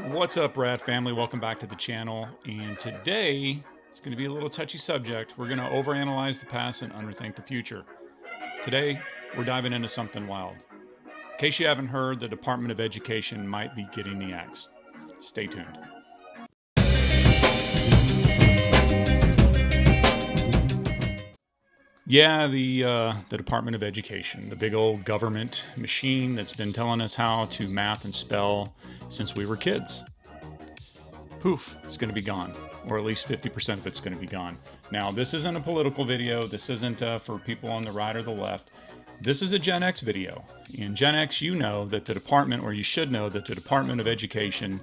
What's up, Rad family? Welcome back to the channel. And today it's going to be a little touchy subject. We're going to overanalyze the past and underthink the future. Today, we're diving into something wild. In case you haven't heard, the Department of Education might be getting the axe. Stay tuned. Yeah, the Department of Education, the big old government machine that's been telling us how to math and spell since we were kids. Poof, it's going to be gone, or at least 50% of it's going to be gone. Now, this isn't a political video. This isn't for people on the right or the left. This is a Gen X video. In Gen X, you know that the department, or you should know that the Department of Education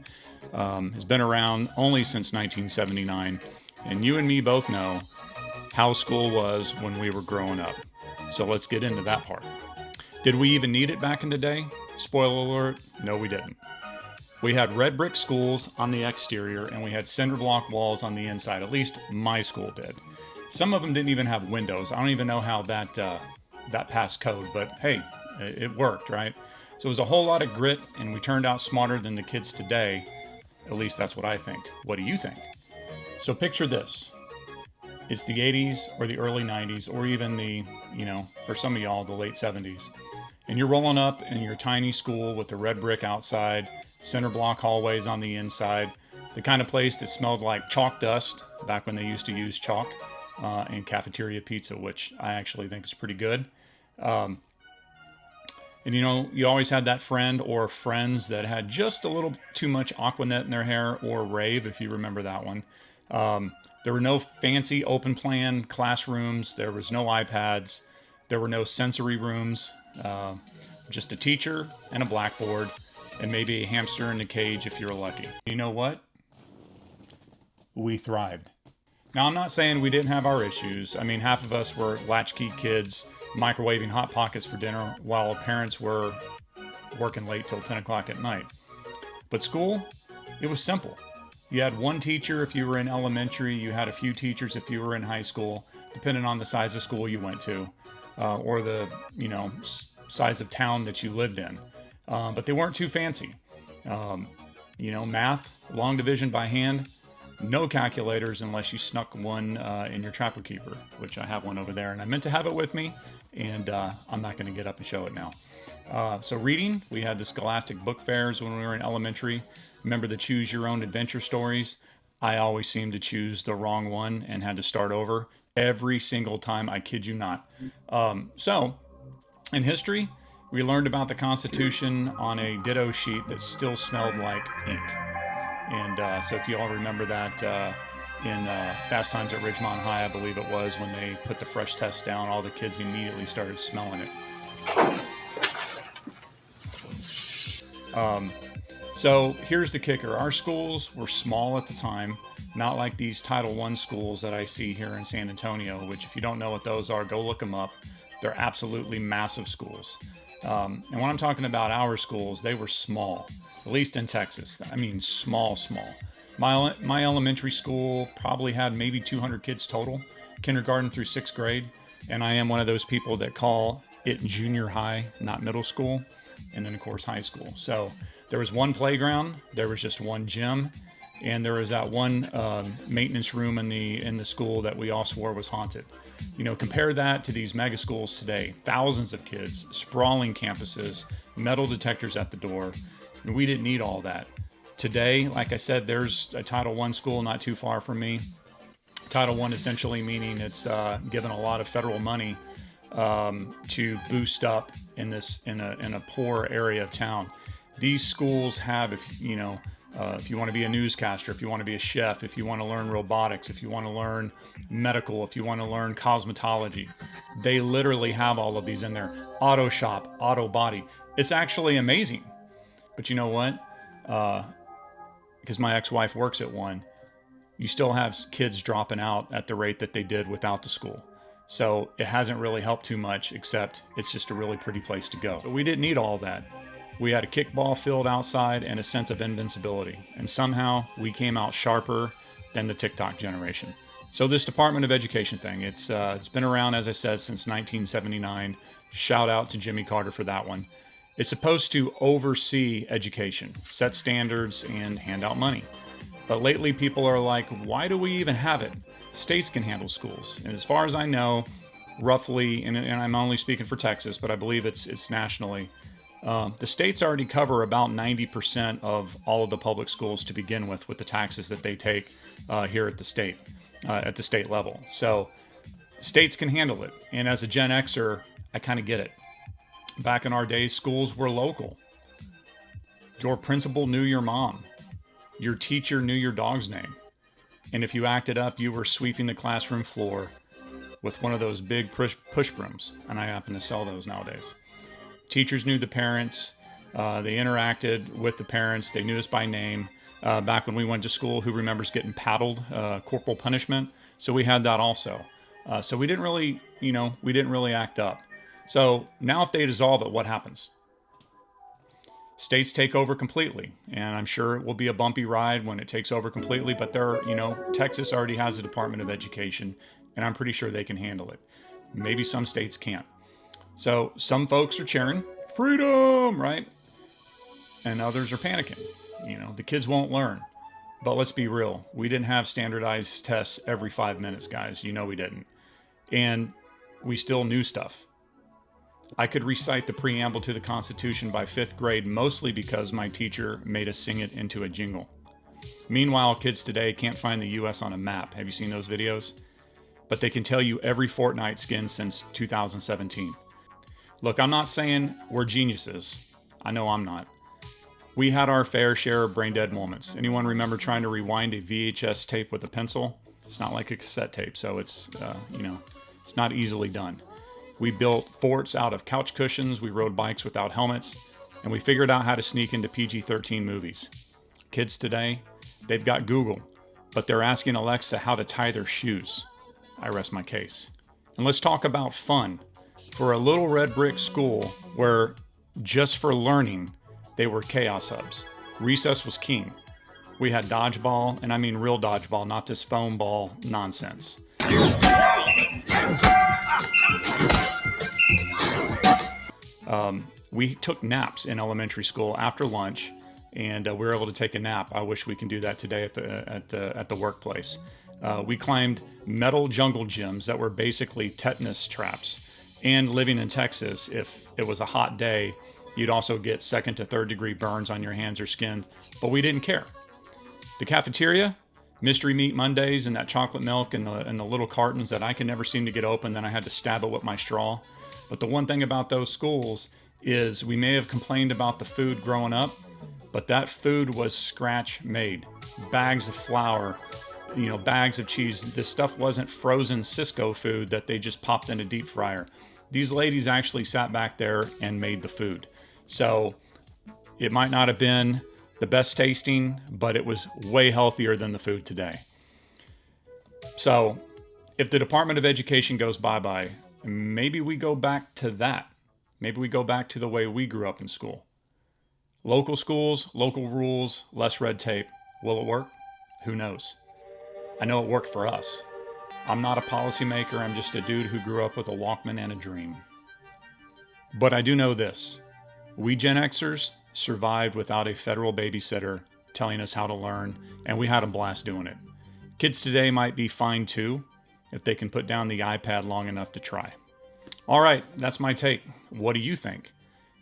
has been around only since 1979. And you and me both know how school was when we were growing up. So let's get into that part. Did we even need it back in the day? Spoiler alert, no, we didn't. We had red brick schools on the exterior, and we had cinder block walls on the inside. At least my school did. Some of them didn't even have windows. I don't even know how that passed code, but hey, it worked, right? So it was a whole lot of grit, and we turned out smarter than the kids today. At least that's what I think. What do you think? So picture this. It's the 80s or the early 90s, or even for some of y'all, the late 70s. And you're rolling up in your tiny school with the red brick outside, cinder block hallways on the inside, the kind of place that smelled like chalk dust back when they used to use chalk, and cafeteria pizza, which I actually think is pretty good. And you always had that friend or friends that had just a little too much Aquanet in their hair, or rave, if you remember that one. There were no fancy open plan classrooms. There was no iPads. There were no sensory rooms. Just a teacher and a blackboard, and maybe a hamster in a cage if you're lucky. You know what? We thrived. Now, I'm not saying we didn't have our issues. I mean, half of us were latchkey kids microwaving Hot Pockets for dinner while parents were working late till 10 o'clock at night. But school, it was simple. You had one teacher if you were in elementary. You had a few teachers if you were in high school, depending on the size of school you went to, or the size of town that you lived in. But they weren't too fancy. Math, long division by hand, no calculators unless you snuck one in your Trapper Keeper, which I have one over there, and I meant to have it with me, and I'm not going to get up and show it now. So reading, we had the Scholastic book fairs when we were in elementary. Remember the choose your own adventure stories? I always seemed to choose the wrong one and had to start over every single time. I kid you not. So in history, we learned about the Constitution on a ditto sheet that still smelled like ink. And so if you all remember that in Fast Times at Ridgemont High, I believe it was, when they put the fresh test down, all the kids immediately started smelling it. So here's the kicker. Our schools were small at the time, not like these Title I schools that I see here in San Antonio, which if you don't know what those are, go look them up. They're absolutely massive schools. And when I'm talking about our schools, they were small, at least in Texas. I mean, small. My elementary school probably had maybe 200 kids total, kindergarten through 6th grade. And I am one of those people that call it junior high, not middle school. And then, of course, high school. So there was one playground, there was just one gym, and there was that one maintenance room in the school that we all swore was haunted. Compare that to these mega schools today. Thousands of kids, sprawling campuses, metal detectors at the door. We didn't need all that. Today, like I said, there's a Title I school not too far from me. Title I essentially meaning it's given a lot of federal money to boost up in a poor area of town. These schools have, if you want to be a newscaster, if you want to be a chef, if you want to learn robotics, if you want to learn medical, if you want to learn cosmetology, they literally have all of these in there. Auto shop, auto body. It's actually amazing. But you know what? Because my ex-wife works at one, you still have kids dropping out at the rate that they did without the school. So it hasn't really helped too much, except it's just a really pretty place to go. So we didn't need all that. We had a kickball field outside and a sense of invincibility. And somehow we came out sharper than the TikTok generation. So this Department of Education thing, it's been around, as I said, since 1979. Shout out to Jimmy Carter for that one. It's supposed to oversee education, set standards, and hand out money. But lately, people are like, why do we even have it? States can handle schools. And as far as I know, roughly, and I'm only speaking for Texas, but I believe it's nationally, the states already cover about 90% of all of the public schools to begin with the taxes that they take here at the state level. So states can handle it. And as a Gen Xer, I kind of get it. Back in our days, schools were local. Your principal knew your mom. Your teacher knew your dog's name. And if you acted up, you were sweeping the classroom floor with one of those big push brooms. And I happen to sell those nowadays. Teachers knew the parents. They interacted with the parents. They knew us by name. Back when we went to school, who remembers getting paddled, corporal punishment? So we had that also. So we didn't really act up. So now if they dissolve it, what happens? States take over completely, and I'm sure it will be a bumpy ride when it takes over completely, but Texas already has a Department of Education, and I'm pretty sure they can handle it. Maybe some states can't. So some folks are cheering, freedom, right? And others are panicking. The kids won't learn. But let's be real. We didn't have standardized tests every 5 minutes, guys. We didn't. And we still knew stuff. I could recite the preamble to the Constitution by 5th grade, mostly because my teacher made us sing it into a jingle. Meanwhile, kids today can't find the U.S. on a map. Have you seen those videos? But they can tell you every Fortnite skin since 2017. Look, I'm not saying we're geniuses. I know I'm not. We had our fair share of brain dead moments. Anyone remember trying to rewind a VHS tape with a pencil? It's not like a cassette tape, so it's not easily done. We built forts out of couch cushions, we rode bikes without helmets, and we figured out how to sneak into PG-13 movies. Kids today, they've got Google, but they're asking Alexa how to tie their shoes. I rest my case. And let's talk about fun. For a little red brick school where just for learning, they were chaos hubs. Recess was king. We had dodgeball, and I mean real dodgeball, not this foam ball nonsense. We took naps in elementary school after lunch, and we were able to take a nap. I wish we can do that today at the workplace. We climbed metal jungle gyms that were basically tetanus traps. And living in Texas, if it was a hot day, you'd also get 2nd to 3rd degree burns on your hands or skin, but we didn't care. The cafeteria, Mystery Meat Mondays and that chocolate milk and the little cartons that I can never seem to get open, then I had to stab it with my straw. But the one thing about those schools is we may have complained about the food growing up, but that food was scratch made. Bags of flour, bags of cheese. This stuff wasn't frozen Cisco food that they just popped in a deep fryer. These ladies actually sat back there and made the food. So it might not have been the best tasting, but it was way healthier than the food today. So if the Department of Education goes bye-bye, maybe we go back to that. Maybe we go back to the way we grew up in school. Local schools, local rules, less red tape. Will it work? Who knows? I know it worked for us. I'm not a policymaker. I'm just a dude who grew up with a Walkman and a dream. But I do know this. We Gen Xers survived without a federal babysitter telling us how to learn, and we had a blast doing it. Kids today might be fine too, if they can put down the iPad long enough to try. All right, that's my take. What do you think?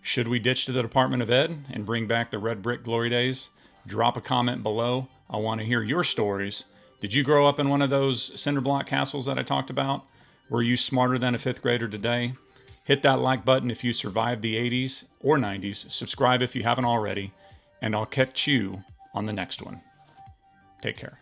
Should we ditch to the Department of Ed and bring back the red brick glory days? Drop a comment below. I want to hear your stories. Did you grow up in one of those cinder block castles that I talked about? Were you smarter than a 5th grader today? Hit that like button if you survived the 80s or 90s. Subscribe if you haven't already. And I'll catch you on the next one. Take care.